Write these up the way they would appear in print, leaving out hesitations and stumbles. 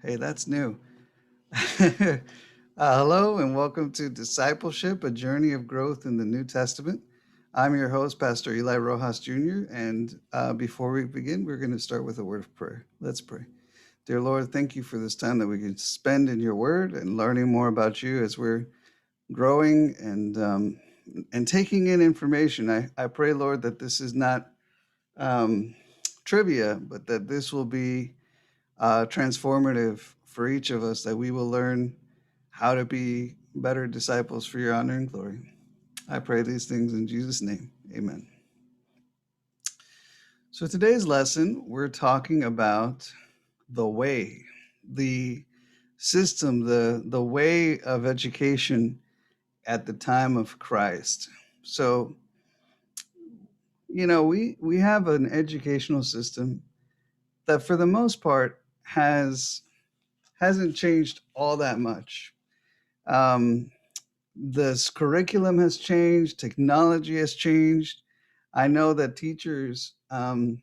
Hey, that's new. Hello, and welcome to Discipleship, a journey of growth in the New Testament. I'm your host, Pastor Eli Rojas Jr., and before we begin, we're going to start with a word of prayer. Let's pray. Dear Lord, thank you for this time that we can spend in your word and learning more about you as we're growing and taking in information. I pray, Lord, that this is not um, trivia, but that this will be transformative for each of us, that we will learn how to be better disciples for your honor and glory. I pray these things in Jesus' name. Amen. So today's lesson, we're talking about the way, the system, the way of education at the time of Christ. So, we have an educational system that for the most part hasn't changed all that much. Um, this curriculum has changed, technology has changed. I know that teachers and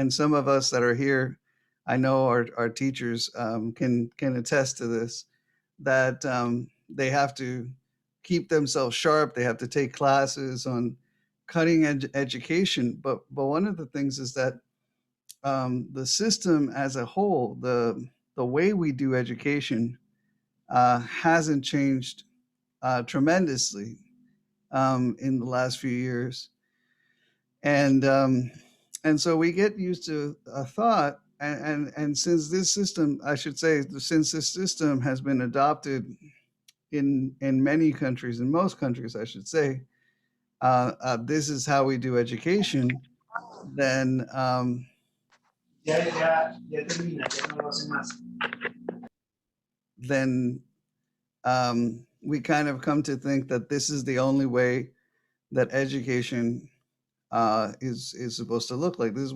some of us that are here, I know our teachers can attest to this, that they have to keep themselves sharp. They have to take classes on cutting edge education. But one of the things is that the system as a whole, the way we do education, hasn't changed tremendously in the last few years, and so we get used to a thought, and since this system, I should say, since this system has been adopted in many countries, in most countries, I should say, this is how we do education. Then ya termina, ya no lo hace más. Then we kind of come to think that this is the only way that education is supposed to look like. This is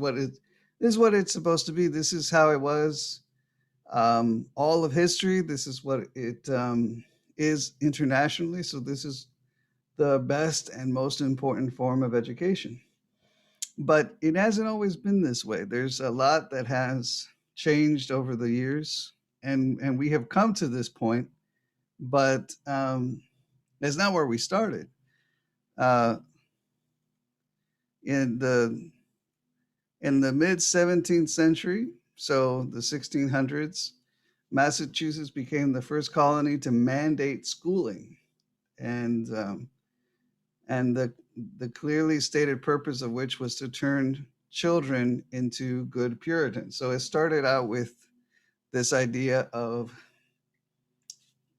what it's supposed to be. This is how it was all of history. This is what it is internationally. So this is the best and most important form of education. But it hasn't always been this way. There's a lot that has changed over the years, and we have come to this point. But that's not where we started. Uh, in the mid 17th century, so the 1600s, Massachusetts became the first colony to mandate schooling, and the clearly stated purpose of which was to turn children into good Puritans. So it started out with this idea of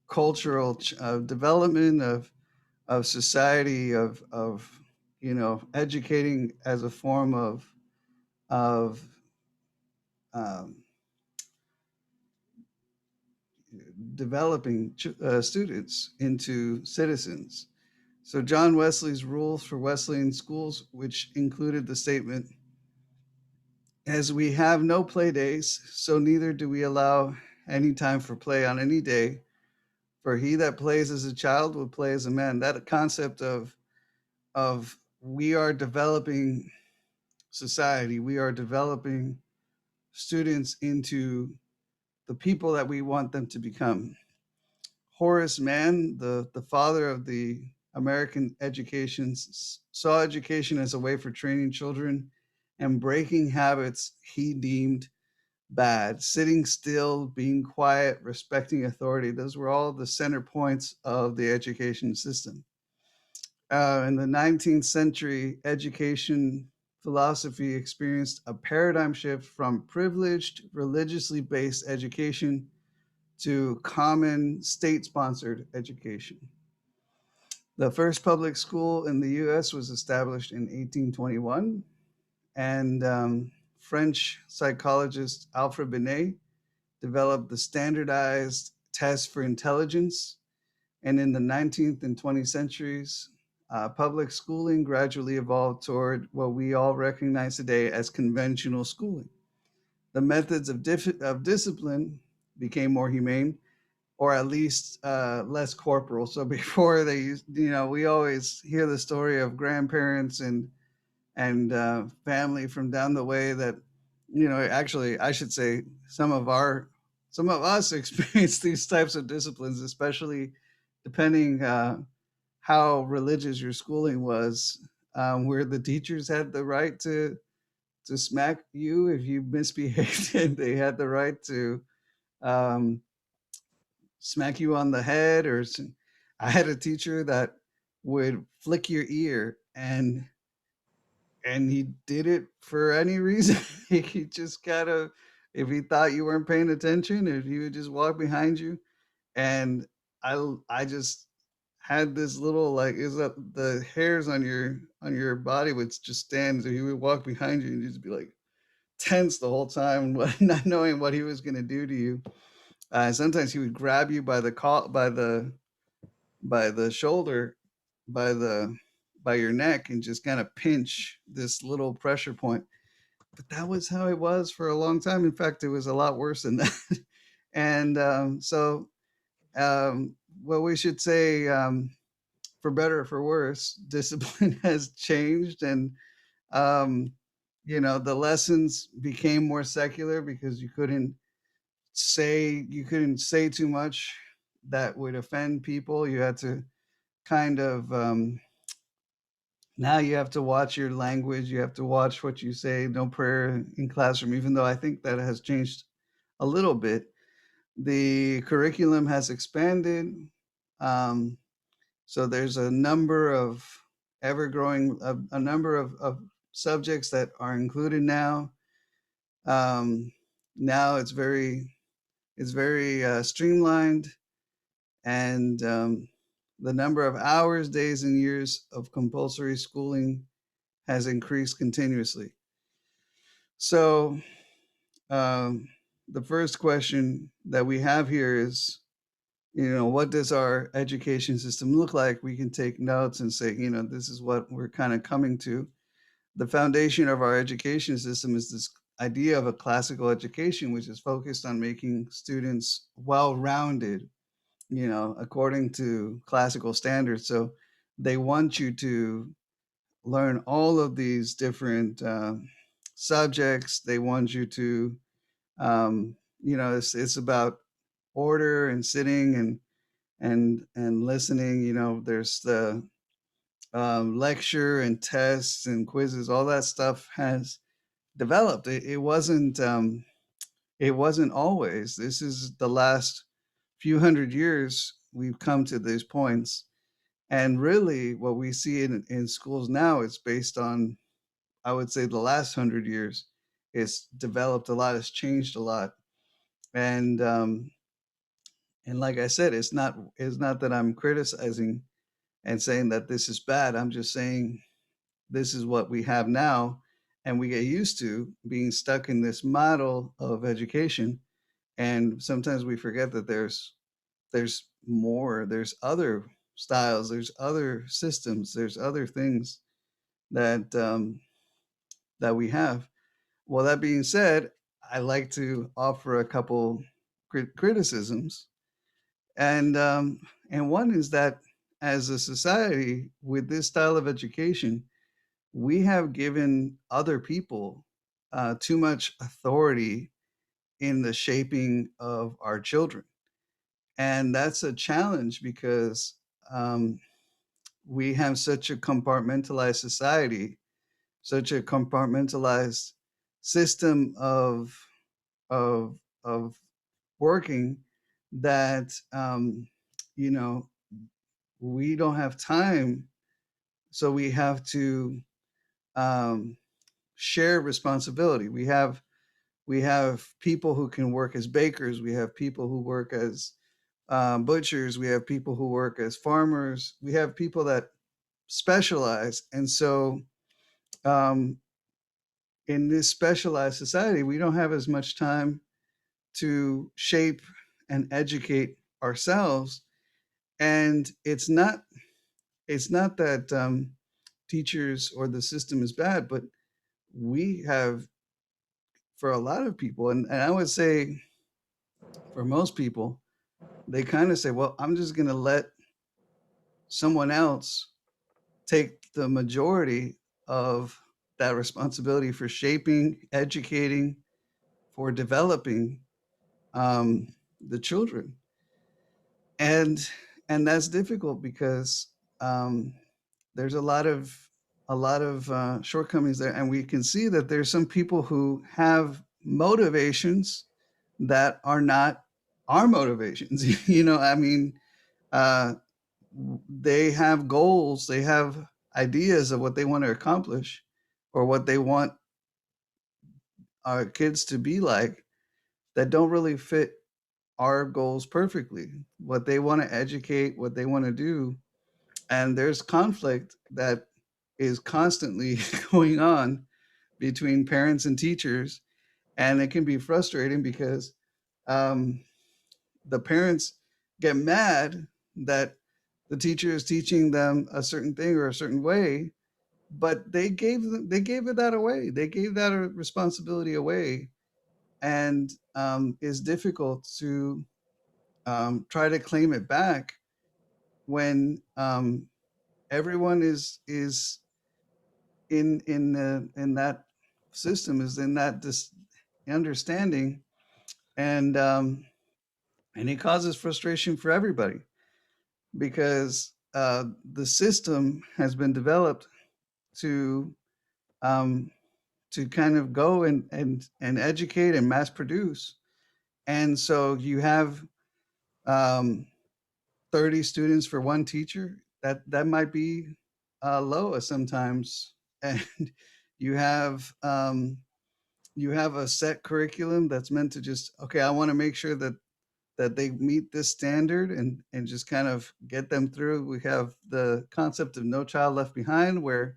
cultural development of society, of educating as a form of um, developing students into citizens. So John Wesley's rules for Wesleyan schools, which included the statement, "As we have no play days, so neither do we allow any time for play on any day. For he that plays as a child will play as a man." That concept of we are developing society, we are developing students into the people that we want them to become. Horace Mann, the father of the American education, saw education as a way for training children and breaking habits he deemed bad. Sitting still, being quiet, respecting authority, those were all the center points of the education system. In the 19th century, education philosophy experienced a paradigm shift from privileged, religiously based education to common state sponsored education. The first public school in the US was established in 1821, and French psychologist Alfred Binet developed the standardized test for intelligence. And in the 19th and 20th centuries, public schooling gradually evolved toward what we all recognize today as conventional schooling. The methods of discipline became more humane, or at least less corporal. So before they used, we always hear the story of grandparents and family from down the way that, actually, I should say some of our some of us experience these types of disciplines, especially depending how religious your schooling was, where the teachers had the right to smack you if you misbehaved, and they had the right to um, smack you on the head. I had a teacher that would flick your ear, and he did it for any reason. He just kind of, if he thought you weren't paying attention, if he would just walk behind you. And I just had this little, like, is that the hairs on your body would just stand. So he would walk behind you and you'd just be like tense the whole time, not knowing what he was going to do to you. Sometimes he would grab you by the by the shoulder, by the by your neck, and just kind of pinch this little pressure point. But that was how it was for a long time. In fact, it was a lot worse than that. And um, well, we should say, for better or for worse, discipline has changed, and um, the lessons became more secular because you couldn't say too much that would offend people. You had to kind of, now you have to watch your language. You have to watch what you say. No prayer in classroom, even though I think that has changed a little bit. The curriculum has expanded. Um, so there's a number of ever growing, a number of subjects that are included now. Um, Now it's very streamlined, and the number of hours, days, and years of compulsory schooling has increased continuously. So, um, the first question that we have here is, what does our education system look like? We can take notes and say, this is what we're kind of coming to. The foundation of our education system is this idea of a classical education, which is focused on making students well rounded, according to classical standards. So they want you to learn all of these different subjects. They want you to, it's about order and sitting and listening. There's the lecture and tests and quizzes. All that stuff has developed. It wasn't always. This is the last few hundred years we've come to these points. And really, what we see in schools now is based on, I would say, the last 100 years. It's developed a lot, it's changed a lot. And like I said, it's not that I'm criticizing and saying that this is bad. I'm just saying this is what we have now, and we get used to being stuck in this model of education. And sometimes we forget that there's more, there's other styles, there's other systems, there's other things that that we have. Well, that being said, I like to offer a couple criticisms, and one is that as a society with this style of education, we have given other people too much authority in the shaping of our children. And that's a challenge because we have such a compartmentalized society, such a compartmentalized system of working, that you know we don't have time, so we have to um, share responsibility. We have people who can work as bakers. We have people who work as butchers. We have people who work as farmers. We have people that specialize. And so, um, in this specialized society, we don't have as much time to shape and educate ourselves. And it's not that teachers or the system is bad, but we have, for a lot of people, and I would say for most people, they kind of say, well, I'm just going to let someone else take the majority of that responsibility for shaping, educating, for developing. um, the children, and and that's difficult because um, there's a lot of shortcomings there, and we can see that there's some people who have motivations that are not our motivations. I mean, uh, they have goals, they have ideas of what they want to accomplish, or what they want our kids to be like, that don't really fit our goals perfectly. What they want to educate, what they want to do, and there's conflict that is constantly going on between parents and teachers, and it can be frustrating because um, the parents get mad that the teacher is teaching them a certain thing or a certain way, but they gave it that away. They gave that responsibility away, and it's difficult to try to claim it back when everyone is in that system, is in that understanding, and and it causes frustration for everybody because the system has been developed to um, to kind of go and educate and mass produce, and so you have um, 30 students for one teacher. That might be low sometimes, and you have um, you have a set curriculum that's meant to just, okay, I want to make sure that they meet this standard and just kind of get them through. We have the concept of no child left behind, where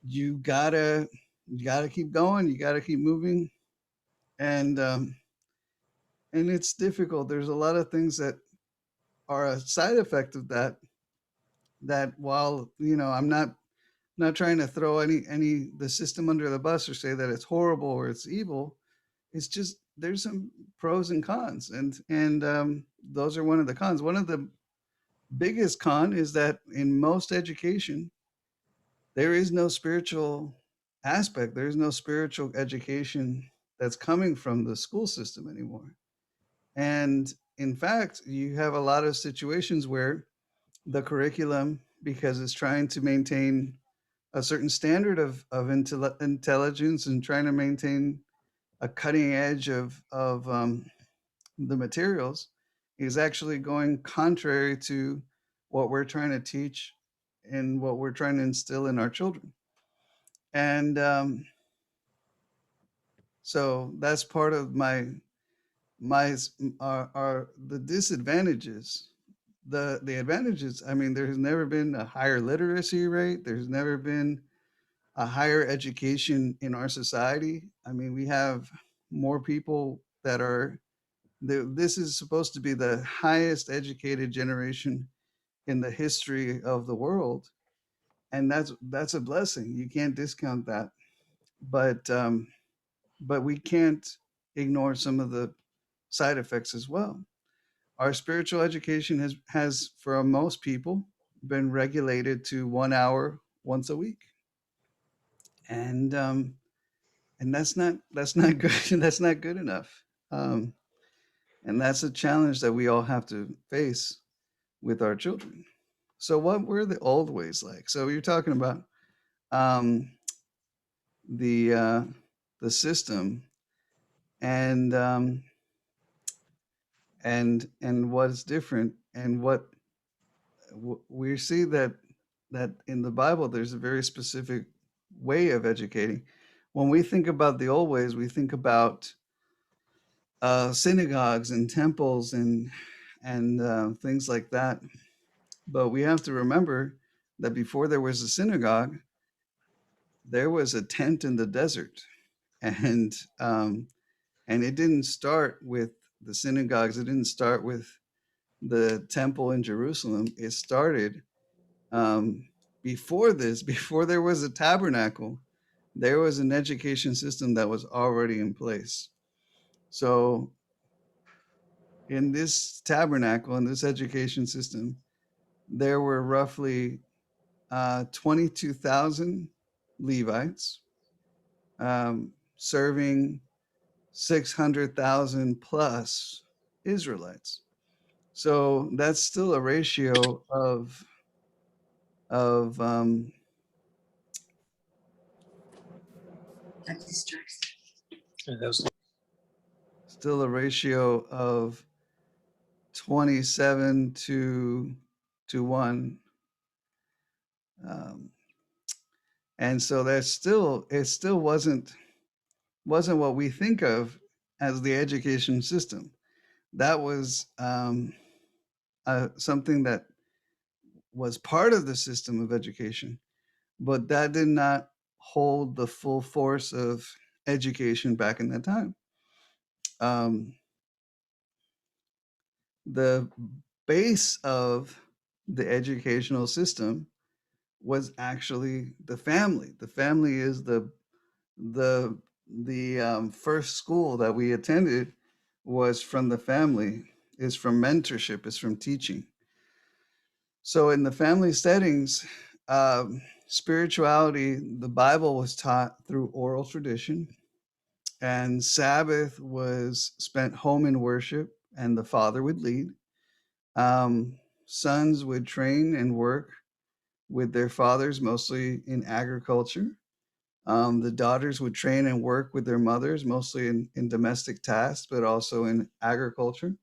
you gotta you gotta keep going, you gotta keep moving, and and it's difficult. There's a lot of things that are a side effect of that. That while I'm not trying to throw any the system under the bus or say that it's horrible or it's evil. It's just there's some pros and cons, and those are one of the cons. One of the biggest con is that in most education, there is no spiritual aspect. There's no spiritual education that's coming from the school system anymore. And in fact, you have a lot of situations where the curriculum, because it's trying to maintain a certain standard of intelligence and trying to maintain a cutting edge of the materials, is actually going contrary to what we're trying to teach and what we're trying to instill in our children. And so that's part of my are the disadvantages. The advantages, I mean, there's never been a higher literacy rate. There's never been a higher education in our society. I mean, we have more people that are this is supposed to be the highest educated generation in the history of the world, and that's a blessing. You can't discount that, but we can't ignore some of the side effects as well. Our spiritual education has for most people been regulated to 1 hour once a week, and and that's not good. That's not good enough, um, and that's a challenge that we all have to face with our children. So, what were the old ways like? So, you're talking about um, the uh, the system, and and what's different, and what we see that in the Bible there's a very specific way of educating. When we think about the old ways, we think about synagogues and temples and things like that. But we have to remember that before there was a synagogue, there was a tent in the desert, and um, and it didn't start with the synagogues. It didn't start with the temple in Jerusalem. It started before this. Before there was a tabernacle, there was an education system that was already in place. So in this tabernacle, in this education system, there were roughly 22,000 Levites serving 600,000 plus Israelites. So that's still a ratio of still a ratio of 27 to 1. Um, and so that's still it still wasn't what we think of as the education system. That was something that was part of the system of education, but that did not hold the full force of education back in that time. Um, the base of the educational system was actually the family. The family is the first school that we attended was from the family, is from mentorship, is from teaching. So in the family settings, spirituality, the Bible was taught through oral tradition, and Sabbath was spent home in worship, and the father would lead. Um, Sons would train and work with their fathers, mostly in agriculture. The daughters would train and work with their mothers, mostly in domestic tasks, but also in agriculture.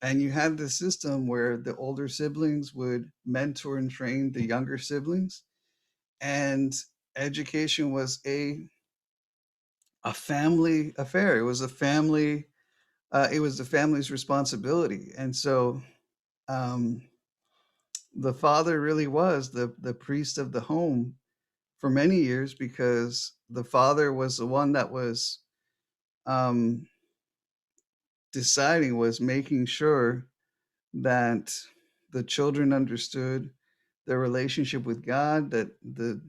And you had this system where the older siblings would mentor and train the younger siblings. And education was a family affair. It was a family. It was the family's responsibility. And so um, the father really was the priest of the home for many years, because the father was the one that was um, deciding, was making sure that the children understood their relationship with God, that the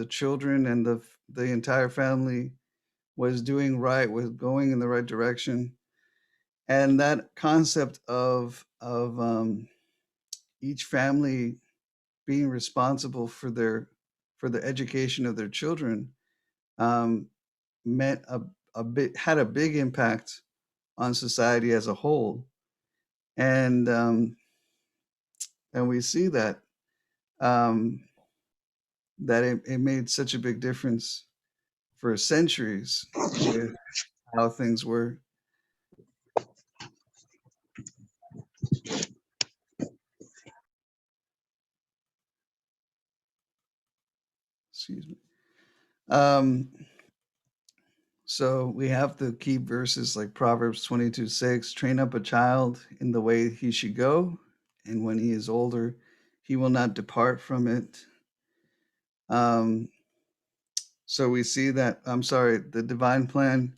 children and the entire family was doing right, was going in the right direction. And that concept of each family being responsible for the education of their children um, meant a bit had a big impact on society as a whole. And and we see um, that it made such a big difference for centuries with how things were. Excuse me. Um, so we have to keep verses like Proverbs 22:6, train up a child in the way he should go, and when he is older, he will not depart from it. Um, so we see that, I'm sorry, the divine plan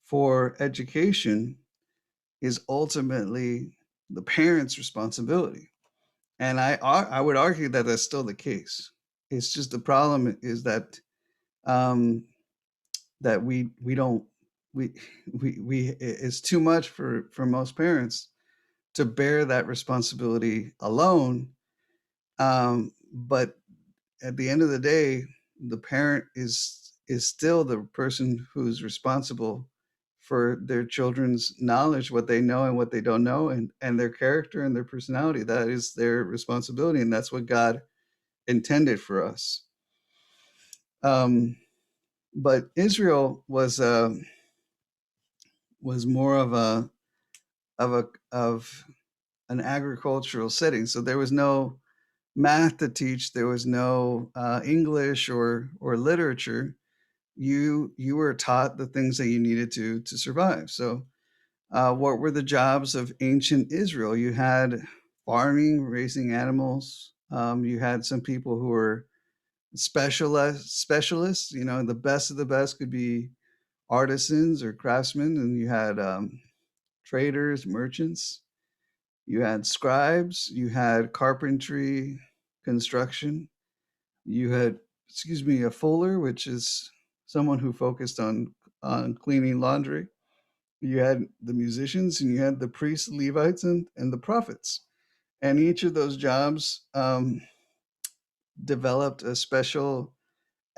for education is ultimately the parents' responsibility. And I would argue that that's still the case. It's just the problem is that um, that we don't we it's too much for most parents to bear that responsibility alone. But at the end of the day, the parent is still the person who's responsible for their children's knowledge, what they know and what they don't know, and their character and their personality. That is their responsibility, and that's what God intended for us. Um, but Israel was more of an agricultural setting, so there was no math to teach. There was no English or literature. You were taught the things that you needed to survive. So, what were the jobs of ancient Israel? You had farming, raising animals. You had some people who were specialists. You know, the best of the best could be artisans or craftsmen, and you had traders, merchants. You had scribes. You had carpentry, construction. You had, excuse me, a fuller, which is someone who focused on cleaning laundry. You had the musicians, and you had the priests, Levites, and the prophets. And each of those jobs developed a special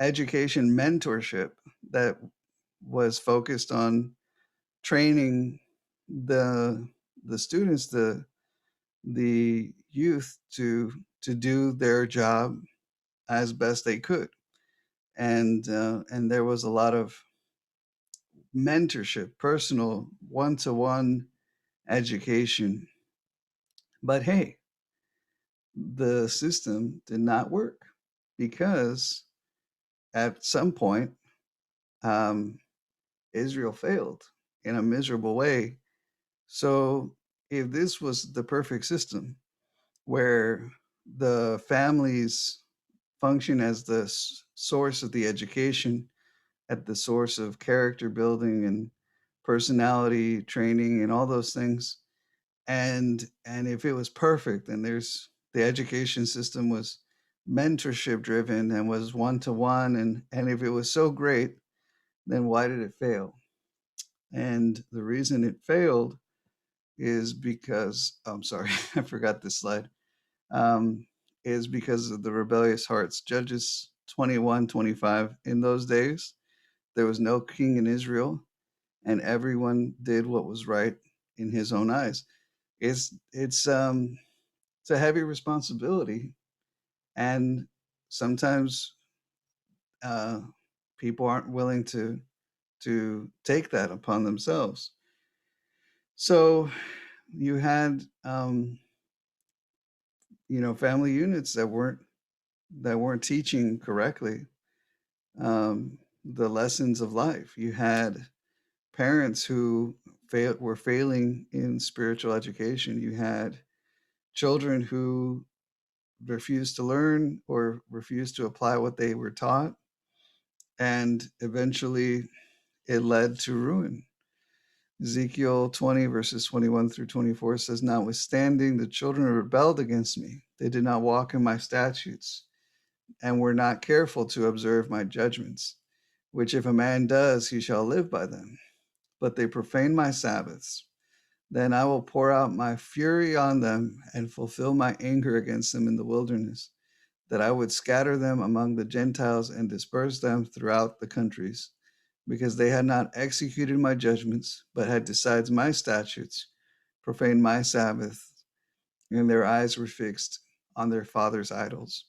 education mentorship that was focused on training the students, the youth to do their job as best they could. And there was a lot of mentorship, personal one-to-one education. But hey, the system did not work because at some point, um, Israel failed in a miserable way. So if this was the perfect system where the families function as the source of the education, at the source of character building and personality training and all those things, and if it was perfect and there's the education system was mentorship driven and was one to one, and if it was so great, then why did it fail? And the reason it failed is because, I'm sorry, I forgot this slide, um, is because of the rebellious hearts. Judges 21:25. In those days, there was no king in Israel, and everyone did what was right in his own eyes. It's a heavy responsibility, and sometimes uh, people aren't willing to take that upon themselves. So you had family units that weren't teaching correctly the lessons of life. You had parents who were failing in spiritual education. You had children who refused to learn or refused to apply what they were taught, and eventually it led to ruin. Ezekiel 20, verses 21 through 24 says, "Notwithstanding, the children rebelled against me. They did not walk in my statutes and were not careful to observe my judgments, which if a man does, he shall live by them. But they profaned my Sabbaths. Then I will pour out my fury on them and fulfill my anger against them in the wilderness, that I would scatter them among the Gentiles and disperse them throughout the countries, because they had not executed my judgments, but had decided my statutes, profaned my Sabbath, and their eyes were fixed on their fathers' idols."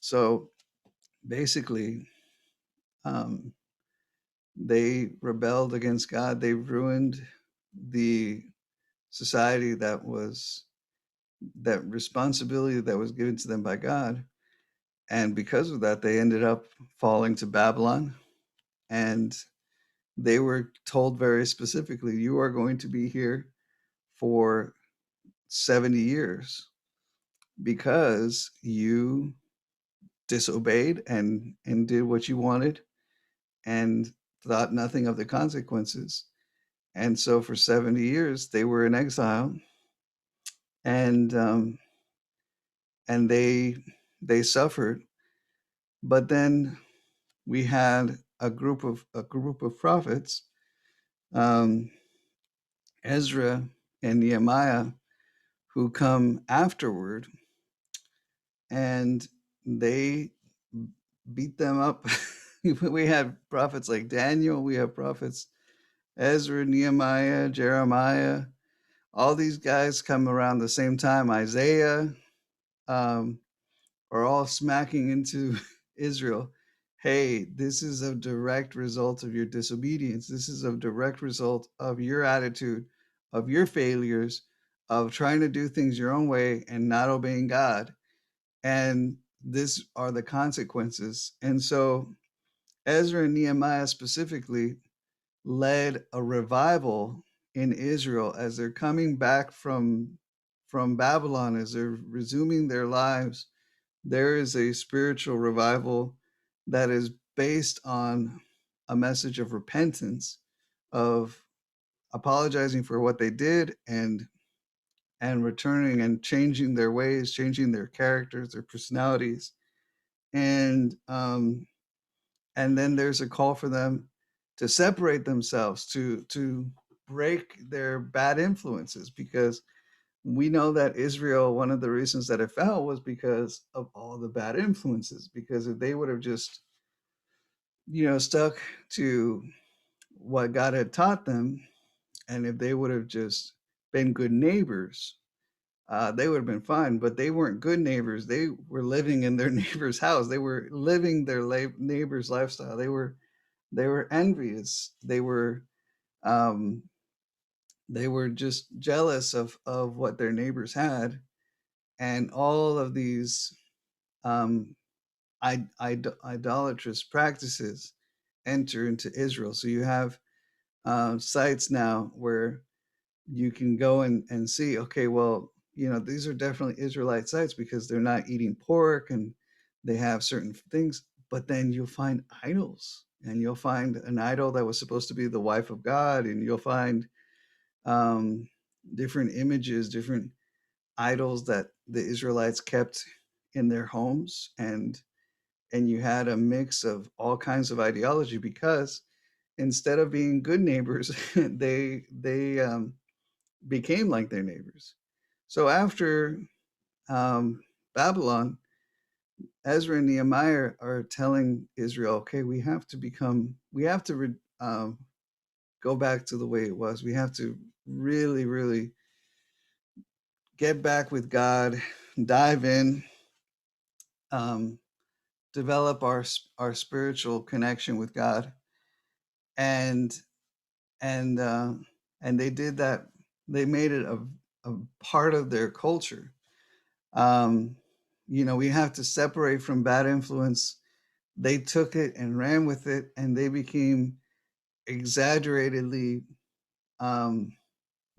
So basically, um, they rebelled against God. They ruined the society that responsibility that was given to them by God. And because of that, they ended up falling to Babylon. And they were told very specifically, you are going to be here for 70 years because you disobeyed and did what you wanted and thought nothing of the consequences. And so for 70 years, they were in exile, and and they suffered. But then we had a group of prophets, um, Ezra and Nehemiah, who come afterward, and they beat them up. We had prophets like Daniel. We have prophets Ezra, Nehemiah, Jeremiah. All these guys come around the same time. Isaiah, um, are all smacking into Israel. Hey, this is a direct result of your disobedience. This is a direct result of your attitude, of your failures, of trying to do things your own way and not obeying God. And these are the consequences. And so Ezra and Nehemiah specifically led a revival in Israel as they're coming back from Babylon, as they're resuming their lives. There is a spiritual revival that is based on a message of repentance, of apologizing for what they did, and returning and changing their ways, changing their characters, their personalities, and and then there's a call for them to separate themselves, to break their bad influences, because we know that Israel, one of the reasons that it fell was because of all the bad influences. Because if they would have just, stuck to what God had taught them, and if they would have just been good neighbors, they would have been fine. But they weren't good neighbors. They were living in their neighbor's house. They were living their neighbor's lifestyle. They were envious. Um, they were just jealous of what their neighbors had, and all of these um, idolatrous practices enter into Israel. So you have sites now where you can go and see, okay, well, these are definitely Israelite sites because they're not eating pork and they have certain things. But then you'll find idols, and you'll find an idol that was supposed to be the wife of God, and you'll find um, different images, different idols that the Israelites kept in their homes, and you had a mix of all kinds of ideology because instead of being good neighbors, they became like their neighbors. So after um, Babylon, Ezra and Nehemiah are telling Israel, okay, we have to go back to the way it was. We have to really, really get back with God, dive in, um, develop our spiritual connection with God, and and uh, and they did that. They made it a part of their culture. Um, we have to separate from bad influence. They took it and ran with it, and they became exaggeratedly um,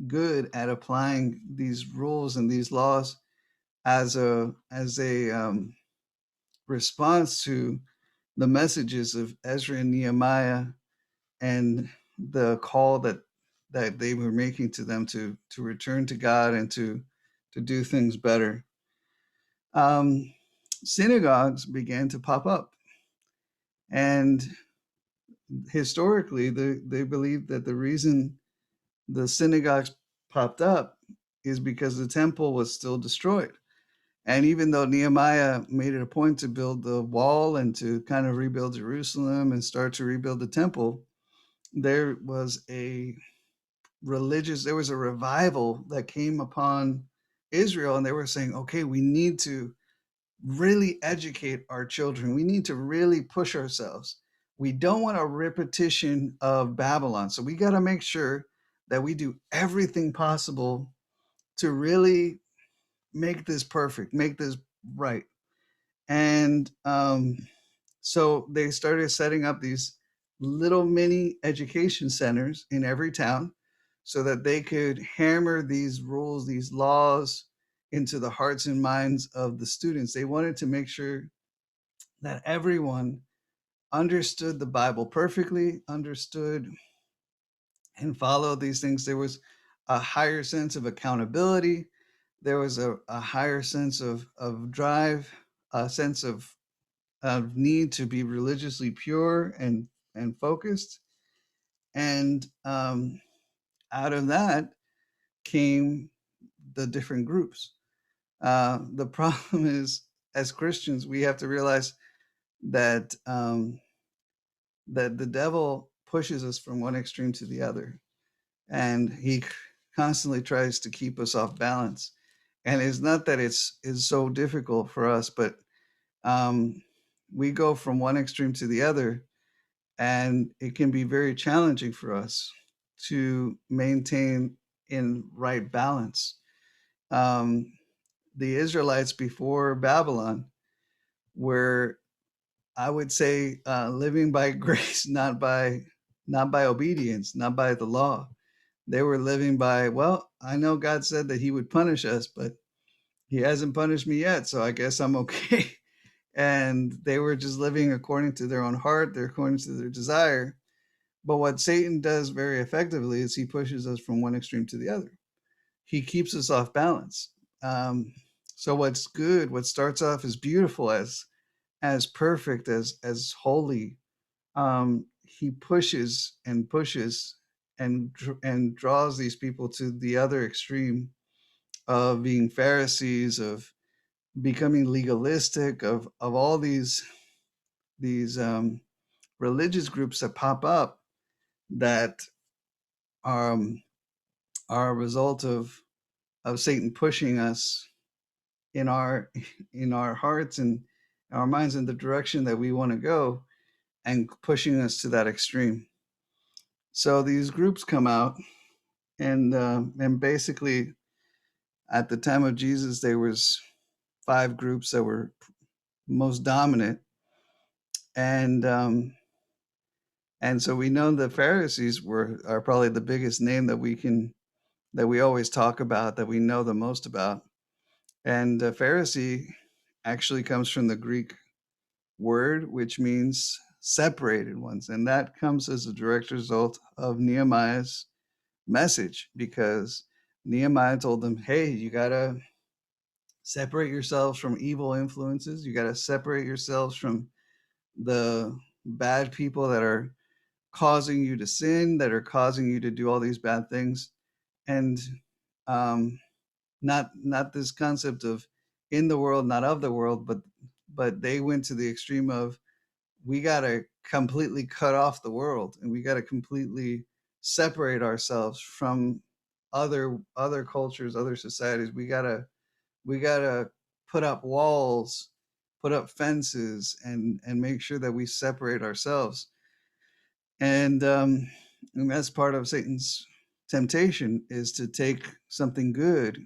good at applying these rules and these laws as a response to the messages of Ezra and Nehemiah and the call that they were making to them to return to God and to do things better. Um, Synagogues began to pop up, and historically, they believed that the reason the synagogues popped up is because the temple was still destroyed. And even though Nehemiah made it a point to build the wall and to kind of rebuild Jerusalem and start to rebuild the temple, there was there was a revival that came upon Israel, and they were saying, okay, we need to really educate our children. We need to really push ourselves. We don't want a repetition of Babylon. So we got to make sure that we do everything possible to really make this perfect, make this right. And so they started setting up these little mini education centers in every town so that they could hammer these rules, these laws into the hearts and minds of the students. They wanted to make sure that everyone understood the Bible perfectly, understood and followed these things. There was a higher sense of accountability. There was a higher sense of drive, a sense of need to be religiously pure and focused. And out of that came the different groups. The problem is, as Christians, we have to realize that that the devil pushes us from one extreme to the other, and he constantly tries to keep us off balance. And it's not that it's so difficult for us, but um, we go from one extreme to the other, and it can be very challenging for us to maintain in right balance. Um, the Israelites before Babylon were, I would say, living by grace, not by obedience, not by the law. They were living by, well, I know God said that He would punish us, but He hasn't punished me yet, so I guess I'm okay. And they were just living according to their own heart, they're according to their desire. But what Satan does very effectively is he pushes us from one extreme to the other. He keeps us off balance. Um, so what's good, what starts off as beautiful, as perfect, as holy, he pushes and pushes and draws these people to the other extreme of being Pharisees, of becoming legalistic, of all these religious groups that pop up that are a result of Satan pushing us in our in our hearts and our minds in the direction that we want to go, and pushing us to that extreme. So these groups come out, and basically at the time of Jesus, there was 5 groups that were most dominant, and so we know the Pharisees are probably the biggest name that we always talk about, that we know the most about. And Pharisee actually comes from the Greek word, which means separated ones. And that comes as a direct result of Nehemiah's message, because Nehemiah told them, hey, you got to separate yourselves from evil influences. You got to separate yourselves from the bad people that are causing you to sin, that are causing you to do all these bad things. And um, not this concept of in the world, not of the world, but they went to the extreme of, we got to completely cut off the world, and we got to completely separate ourselves from other cultures, other societies. We got to put up walls, put up fences, and make sure that we separate ourselves. And that's part of Satan's temptation, is to take something good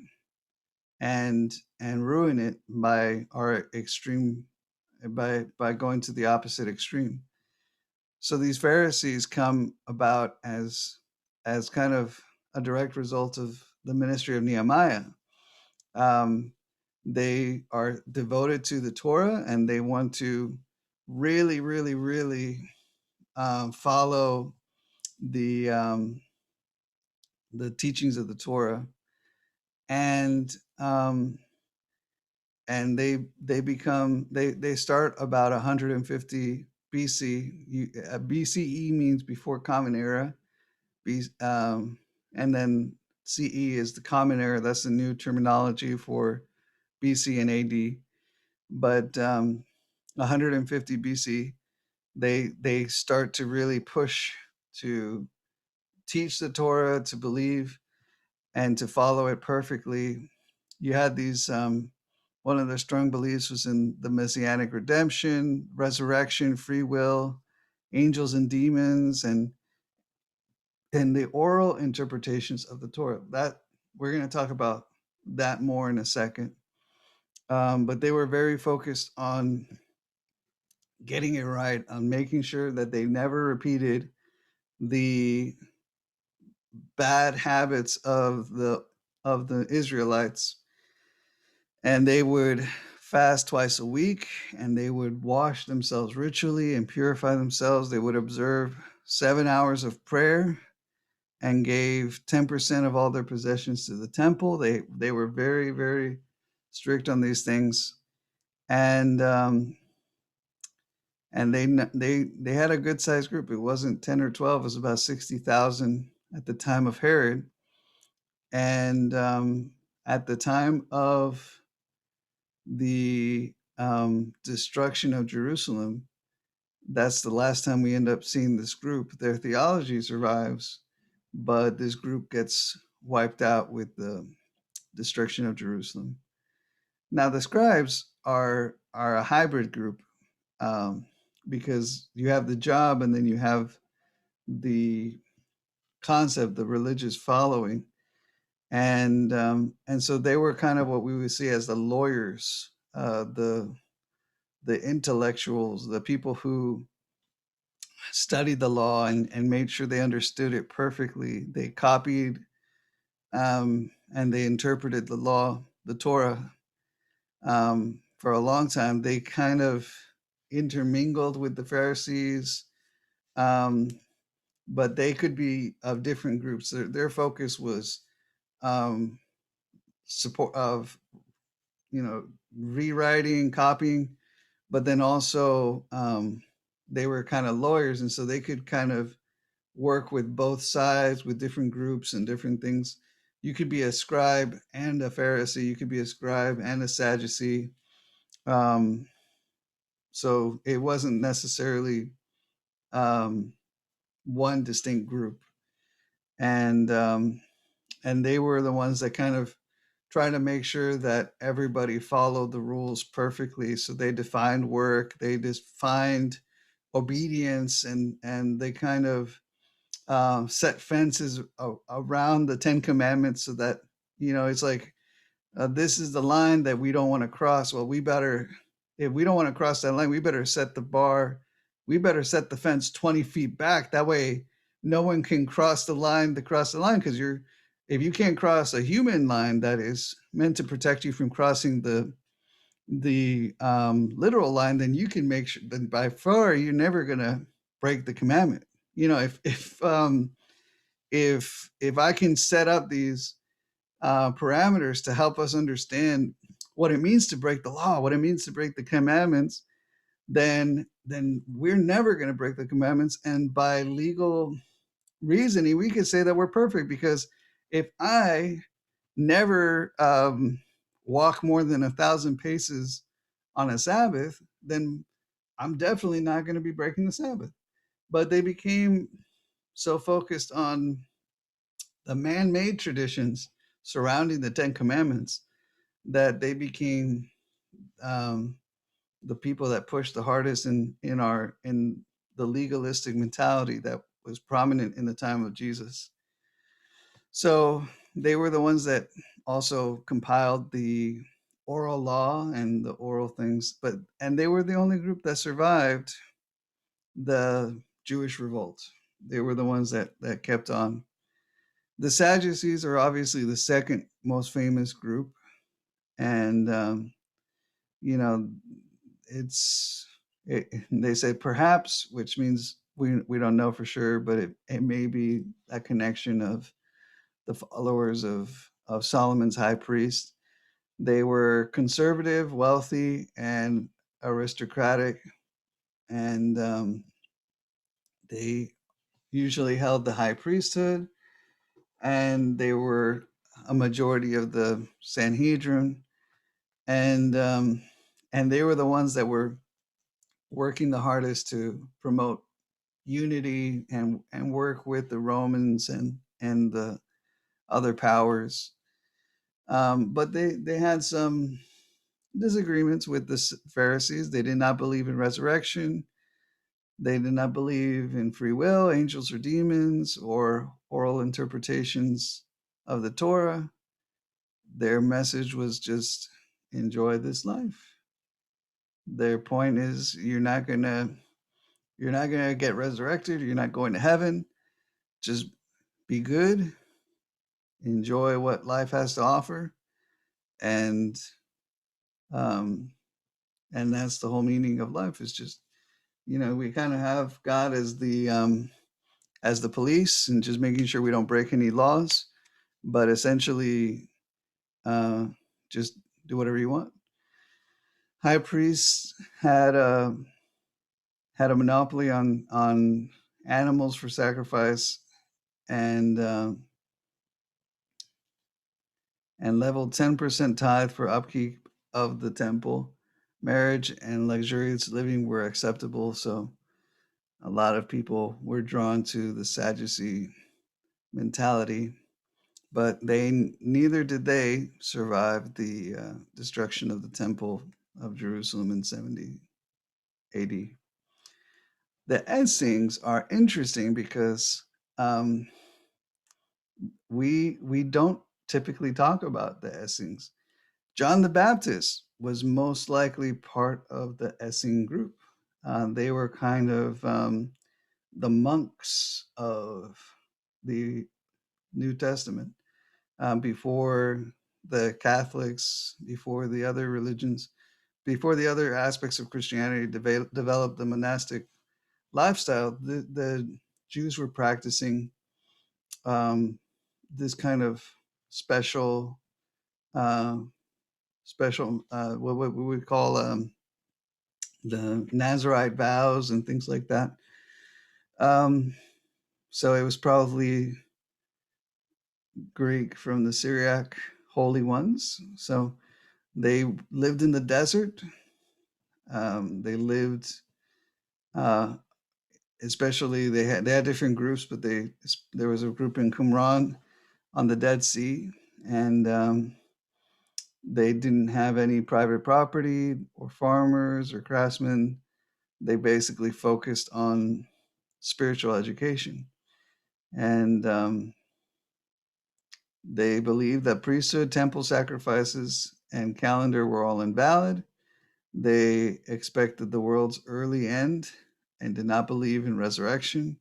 and ruin it by our extreme, by going to the opposite extreme. So these Pharisees come about as kind of a direct result of the ministry of Nehemiah. Um, they are devoted to the Torah, and they want to really, really, really follow the um, the teachings of the Torah, and um, they start about 150 BC. BCE means before Common Era, and then CE is the Common Era. That's the new terminology for BC and AD. But 150 BC, they start to really push to teach the Torah, to believe, and to follow it perfectly. You had these, one of their strong beliefs was in the messianic redemption, resurrection, free will, angels and demons, and the oral interpretations of the Torah. That we're going to talk about that more in a second. But they were very focused on getting it right, on making sure that they never repeated the bad habits of the Israelites. And they would fast twice a week, and they would wash themselves ritually and purify themselves. They would observe 7 hours of prayer and gave 10% of all their possessions to the temple. They were very, very strict on these things. And they had a good sized group. It wasn't 10 or 12, it was about 60,000 at the time of Herod. And at the time of the destruction of Jerusalem, that's the last time we end up seeing this group. Their theology survives, but this group gets wiped out with the destruction of Jerusalem. Now, the scribes are a hybrid group, because you have the job, and then you have the concept, the religious following, and so they were kind of what we would see as the lawyers, the intellectuals, the people who studied the law and made sure they understood it perfectly. They copied, and they interpreted the law, the Torah, for a long time. They kind of intermingled with the Pharisees, um, but they could be of different groups. Their focus was um, support of, rewriting, copying, but then also they were kind of lawyers, and so they could kind of work with both sides, with different groups and different things. You could be a scribe and a Pharisee. You could be a scribe and a Sadducee. Um, so it wasn't necessarily um, one distinct group. And and they were the ones that kind of try to make sure that everybody followed the rules perfectly. So they defined work, they defined obedience, and they kind of set fences around the Ten Commandments so that it's like this is the line that we don't want to cross. Well, we better, if we don't want to cross that line, we better set the bar, we better set the fence 20 feet back. That way, no one can cross the line to cross the line because if you can't cross a human line that is meant to protect you from crossing the literal line, then you can make sure that by far you're never gonna break the commandment. If I can set up these parameters to help us understand what it means to break the law, what it means to break the commandments, then we're never going to break the commandments. And by legal reasoning, we could say that we're perfect because if I never walk more than 1,000 paces on a Sabbath, then I'm definitely not going to be breaking the Sabbath. But they became so focused on the man-made traditions surrounding the Ten Commandments that they became um, the people that pushed the hardest in the legalistic mentality that was prominent in the time of Jesus. So they were the ones that also compiled the oral law and the oral things, and they were the only group that survived the Jewish revolt. They were the ones that kept on. The Sadducees are obviously the second most famous group, and you know, they say perhaps, which means we don't know for sure, but it may be a connection of the followers of Solomon's high priest. They were conservative, wealthy, and aristocratic, and they usually held the high priesthood, and they were a majority of the Sanhedrin, and they were the ones that were working the hardest to promote unity and work with the Romans and the other powers. But they had some disagreements with the Pharisees. They did not believe in resurrection. They did not believe in free will, angels or demons, or oral interpretations of the Torah. Their message was just enjoy this life. Their point is you're not gonna get resurrected. You're not going to heaven. Just be good, enjoy what life has to offer, and um, that's the whole meaning of life. Is just we kind of have God as the police and just making sure we don't break any laws, but essentially uh, just do whatever you want. High priests had a monopoly on animals for sacrifice, and leveled 10% tithe for upkeep of the temple. Marriage and luxurious living were acceptable, so a lot of people were drawn to the Sadducee mentality, but neither did they survive the destruction of the temple of Jerusalem in 70 AD. The Essenes are interesting because um, we don't typically talk about the Essenes. John the Baptist was most likely part of the Essene group. They were kind of the monks of the New Testament before the Catholics, before the other religions, before the other aspects of Christianity developed the monastic lifestyle. The Jews were practicing um, this kind of special, uh, what we would call the Nazarite vows and things like that. Um, so it was probably Greek from the Syriac holy ones. So they lived in the desert. They lived, uh, especially they had different groups, but there was a group in Qumran on the Dead Sea, and they didn't have any private property or farmers or craftsmen. They basically focused on spiritual education, and they believed that priesthood, temple sacrifices, and calendar were all invalid. They expected the world's early end and did not believe in resurrection.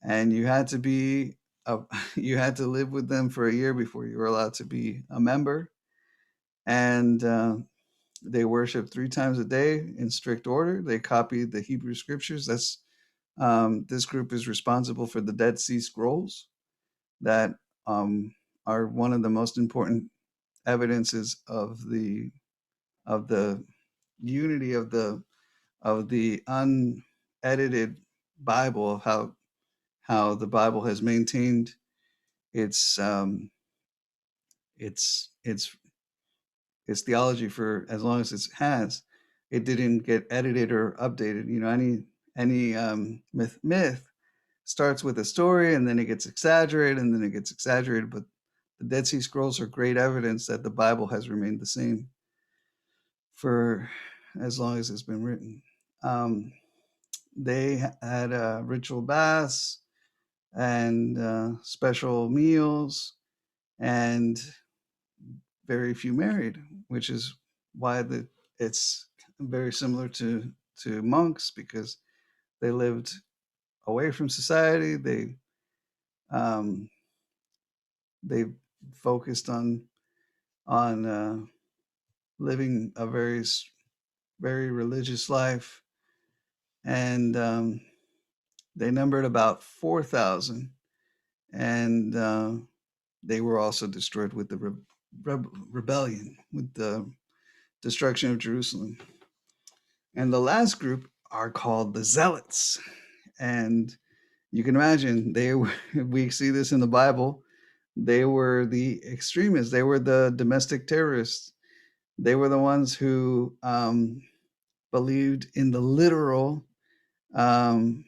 And you had to be a, you had to live with them for a year before you were allowed to be a member. And they worshiped 3 times a day in strict order. They copied the Hebrew scriptures. This group is responsible for the Dead Sea Scrolls that are one of the most important evidences of the unity of the unedited Bible, of how the Bible has maintained its its its its theology for as long as it has. It didn't get edited or updated. Any myth starts with a story, and then it gets exaggerated, and then it gets exaggerated. But the Dead Sea Scrolls are great evidence that the Bible has remained the same for as long as it's been written. They had ritual baths and special meals, and very few married, which is why it's very similar to monks, because they lived away from society. Um, they focused on living a very religious life, and they numbered about 4,000, and they were also destroyed with the rebellion, with the destruction of Jerusalem. And the last group are called the Zealots, and you can imagine we see this in the Bible. They were the extremists. They were the domestic terrorists. They were the ones who believed in the literal um,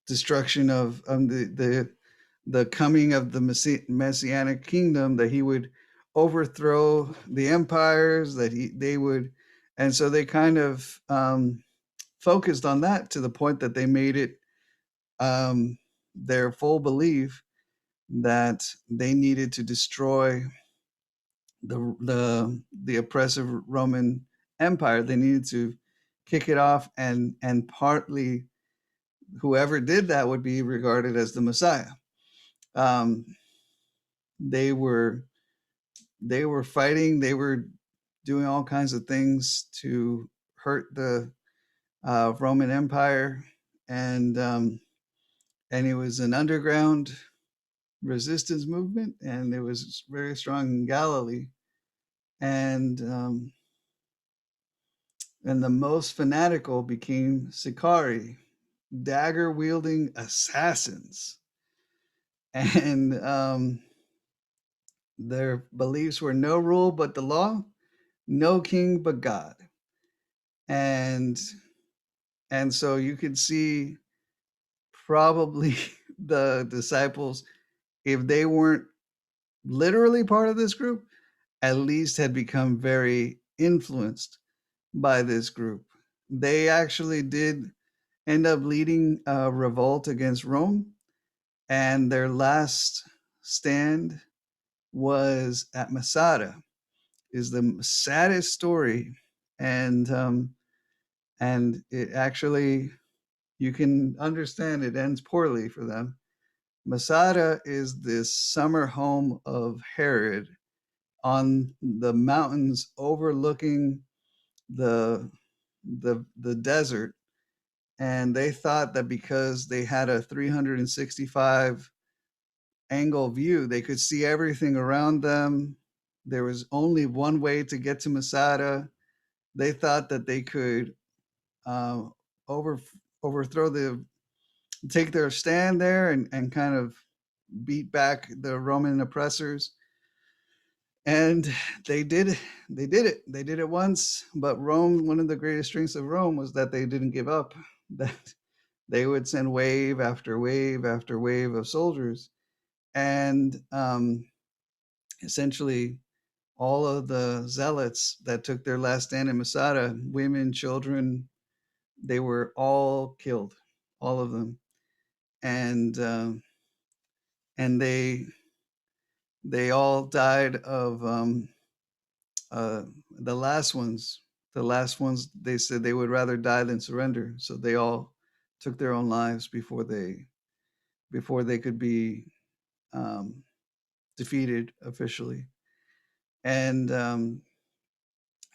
destruction of the coming of the messianic kingdom, that he would overthrow the empires, that they would, and so they kind of focused on that to the point that they made it their full belief that they needed to destroy the oppressive Roman Empire. They needed to kick it off, and partly whoever did that would be regarded as the Messiah. Um, they were they were fighting. They were doing all kinds of things to hurt the Roman Empire, and it was an underground resistance movement, and it was very strong in Galilee. And and the most fanatical became Sicarii, dagger wielding assassins, and their beliefs were no rule but the law, no king but God. And so you could see probably the disciples, if they weren't literally part of this group, at least had become very influenced by this group. They actually did end up leading a revolt against Rome, and their last stand was at Masada. Is the saddest story, and it actually, you can understand it ends poorly for them. Masada is this summer home of Herod on the mountains overlooking the the desert, and they thought that because they had a 365 angle view, they could see everything around them. There was only one way to get to Masada. They thought that they could uh, over overthrow take their stand there, and kind of beat back the Roman oppressors. And they did they did it once. But Rome, one of the greatest strengths of Rome was that they didn't give up. That they would send wave after wave after wave of soldiers, and essentially all of the zealots that took their last stand in Masada, women, children, they were all killed, all of them, and and they all died of uh, the last ones. The last ones, they said they would rather die than surrender, so they all took their own lives before they could be um, defeated officially, and um,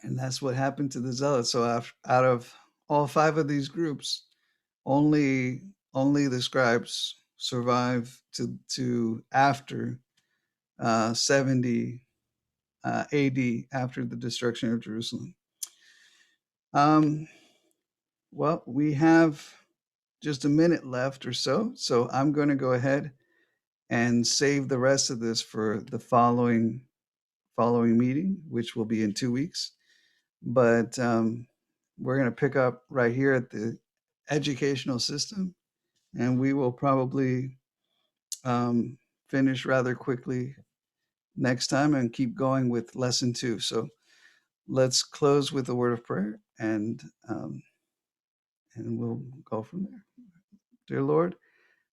and that's what happened to the zealots. So out of all five of these groups, only the scribes survive to after 70 AD, after the destruction of Jerusalem. Um, well, we have just a minute left or so, so I'm going to go ahead and save the rest of this for the following meeting, which will be in 2 weeks. But we're going to pick up right here at the educational system, and we will probably um, finish rather quickly next time and keep going with lesson 2. So let's close with a word of prayer, and we'll go from there. Dear Lord,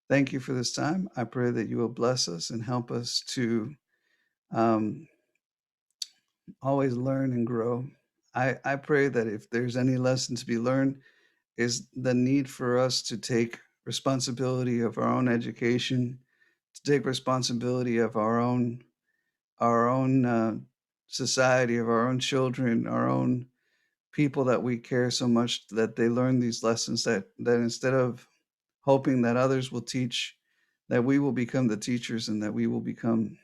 thank you for this time. I pray that you will bless us and help us to um, always learn and grow. I pray that if there's any lesson to be learned, is the need for us to take responsibility of our own education, to take responsibility of our own society, of our own children, our own people that we care so much, that they learn these lessons, that instead of hoping that others will teach, that we will become the teachers, and that we will become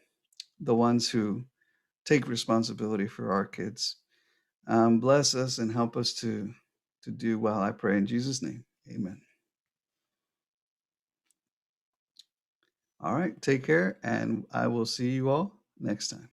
the ones who take responsibility for our kids. Bless us and help us to do well, I pray in Jesus' name. Amen. All right, take care, and I will see you all next time.